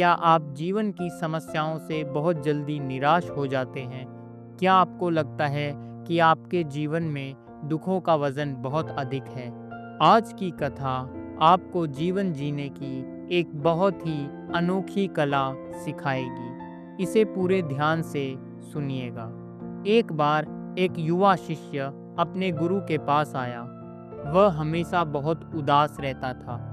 क्या आप जीवन की समस्याओं से बहुत जल्दी निराश हो जाते हैं? क्या आपको लगता है कि आपके जीवन में दुखों का वज़न बहुत अधिक है? आज की कथा आपको जीवन जीने की एक बहुत ही अनोखी कला सिखाएगी। इसे पूरे ध्यान से सुनिएगा। एक बार एक युवा शिष्य अपने गुरु के पास आया। वह हमेशा बहुत उदास रहता था।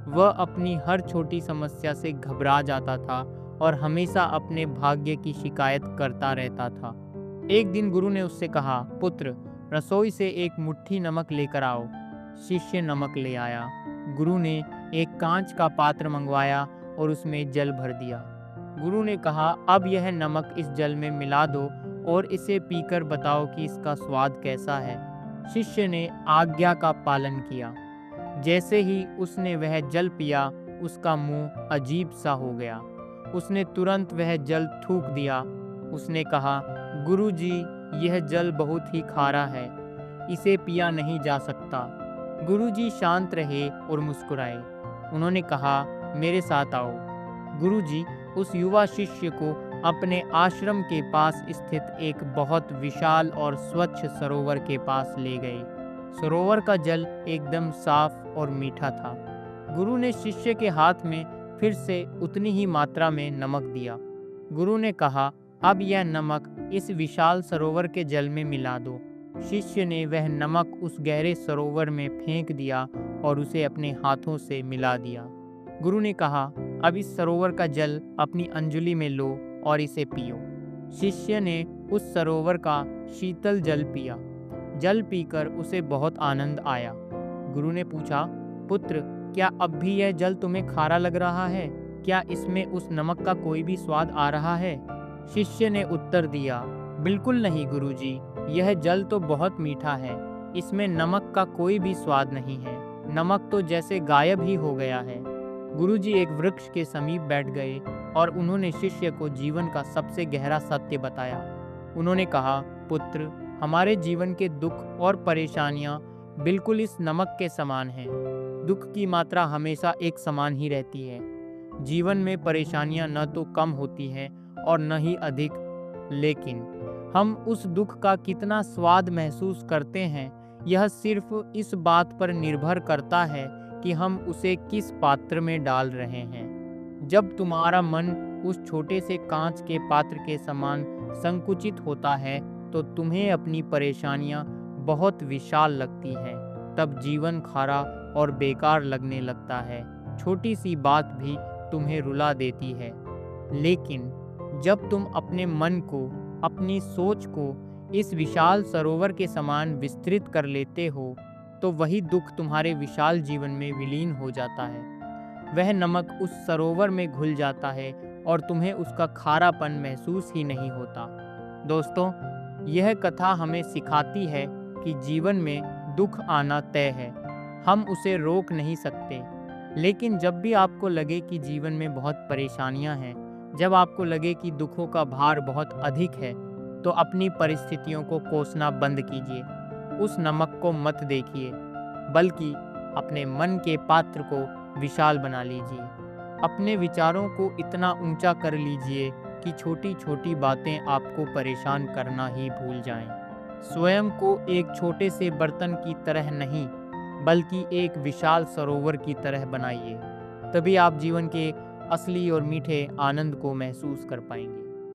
वह अपनी हर छोटी समस्या से घबरा जाता था और हमेशा अपने भाग्य की शिकायत करता रहता था। एक दिन गुरु ने उससे कहा, पुत्र, रसोई से एक मुट्ठी नमक लेकर आओ। शिष्य नमक ले आया। गुरु ने एक कांच का पात्र मंगवाया और उसमें जल भर दिया। गुरु ने कहा, अब यह नमक इस जल में मिला दो और इसे पीकर बताओ कि इसका स्वाद कैसा है। शिष्य ने आज्ञा का पालन किया। जैसे ही उसने वह जल पिया, उसका मुंह अजीब सा हो गया। उसने तुरंत वह जल थूक दिया। उसने कहा, गुरुजी, यह जल बहुत ही खारा है, इसे पिया नहीं जा सकता। गुरुजी शांत रहे और मुस्कुराए। उन्होंने कहा, मेरे साथ आओ। गुरुजी उस युवा शिष्य को अपने आश्रम के पास स्थित एक बहुत विशाल और स्वच्छ सरोवर के पास ले गए। सरोवर का जल एकदम साफ और मीठा था। गुरु ने शिष्य के हाथ में फिर से उतनी ही मात्रा में नमक दिया। गुरु ने कहा, अब यह नमक इस विशाल सरोवर के जल में मिला दो। शिष्य ने वह नमक उस गहरे सरोवर में फेंक दिया और उसे अपने हाथों से मिला दिया। गुरु ने कहा, अब इस सरोवर का जल अपनी अंजुली में लो और इसे पियो। शिष्य ने उस सरोवर का शीतल जल पिया। जल पीकर उसे बहुत आनंद आया। गुरु ने पूछा, पुत्र, क्या अब भी यह जल तुम्हें खारा लग रहा है? क्या इसमें उस नमक का कोई भी स्वाद आ रहा है? शिष्य ने उत्तर दिया, बिल्कुल नहीं गुरुजी, यह जल तो बहुत मीठा है। इसमें नमक का कोई भी स्वाद नहीं है। नमक तो जैसे गायब ही हो गया है। गुरुजी एक वृक्ष के समीप बैठ गए और उन्होंने शिष्य को जीवन का सबसे गहरा सत्य बताया। उन्होंने कहा, पुत्र, हमारे जीवन के दुख और परेशानियां बिल्कुल इस नमक के समान हैं। दुख की मात्रा हमेशा एक समान ही रहती है। जीवन में परेशानियां न तो कम होती हैं और न ही अधिक, लेकिन हम उस दुख का कितना स्वाद महसूस करते हैं, यह सिर्फ इस बात पर निर्भर करता है कि हम उसे किस पात्र में डाल रहे हैं। जब तुम्हारा मन उस छोटे से कांच के पात्र के समान संकुचित होता है, तो तुम्हें अपनी परेशानियां बहुत विशाल लगती हैं। तब जीवन खारा और बेकार लगने लगता है। छोटी सी बात भी तुम्हें रुला देती है। लेकिन जब तुम अपने मन को, अपनी सोच को इस विशाल सरोवर के समान विस्तृत कर लेते हो, तो वही दुख तुम्हारे विशाल जीवन में विलीन हो जाता है। वह नमक उस सरोवर में घुल जाता है और तुम्हें उसका खारापन महसूस ही नहीं होता। दोस्तों, यह कथा हमें सिखाती है कि जीवन में दुख आना तय है। हम उसे रोक नहीं सकते। लेकिन जब भी आपको लगे कि जीवन में बहुत परेशानियां हैं, जब आपको लगे कि दुखों का भार बहुत अधिक है, तो अपनी परिस्थितियों को कोसना बंद कीजिए। उस नमक को मत देखिए, बल्कि अपने मन के पात्र को विशाल बना लीजिए। अपने विचारों को इतना ऊंचा कर लीजिए कि छोटी छोटी बातें आपको परेशान करना ही भूल जाएं। स्वयं को एक छोटे से बर्तन की तरह नहीं, बल्कि एक विशाल सरोवर की तरह बनाइए। तभी आप जीवन के असली और मीठे आनंद को महसूस कर पाएंगे।